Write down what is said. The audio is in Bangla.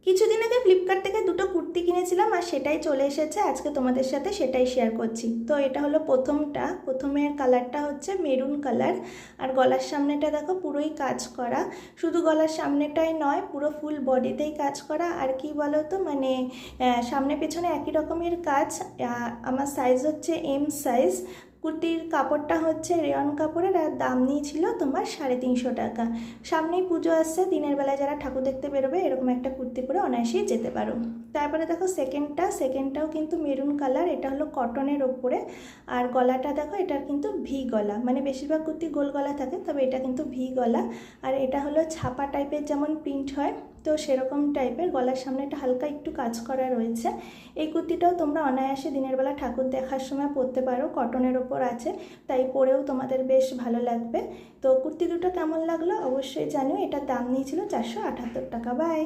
কিছুদিন আগে ফ্লিপকার্ট থেকে দুটো কুর্তি কিনেছিলাম আর সেটাই চলে এসেছে, আজকে তোমাদের সাথে সেটাই শেয়ার করছি। তো এটা হলো প্রথমের কালারটা হচ্ছে মেরুন কালার, আর গলার সামনেটা দেখো পুরোই কাজ করা। শুধু গলার সামনেটাই নয়, পুরো ফুল বডিতেই কাজ করা। আর কি বলো তো, মানে সামনে পেছনে একই রকমের কাজ। আমার সাইজ হচ্ছে এম সাইজ। কুর্তির কাপড়টা হচ্ছে রেয়ন কাপড়ের, আর দাম নিয়েছিল তোমার 350 টাকা। সামনেই পুজো আসছে, দিনের বেলায় যারা ঠাকুর দেখতে বেরোবে এরকম একটা কুর্তি পরে অনায়াসেই যেতে পারো। তারপরে দেখো সেকেন্ডটাও কিন্তু মেরুন কালার, এটা হলো কটনের ওপরে। আর গলাটা দেখো, এটার কিন্তু ভি গলা, মানে বেশিরভাগ কুর্তি গোল গলা থাকে, তবে এটা কিন্তু ভি গলা। আর এটা হলো ছাপা টাইপের, যেমন প্রিন্ট হয় তো সেরকম টাইপের। গলার সামনে একটা হালকা একটু কাজ করা রয়েছে। এই কুর্তিটাও তোমরা অনায়াসে দিনের বেলা ঠাকুর দেখার সময় পরতে পারো, কটনের ওপর আছে, তাই পরেও তোমাদের বেশ ভালো লাগবে। তো কুর্তি দুটো কেমন লাগলো অবশ্যই জানিও। এটার দাম নিয়েছিল 478 টাকা। বাই।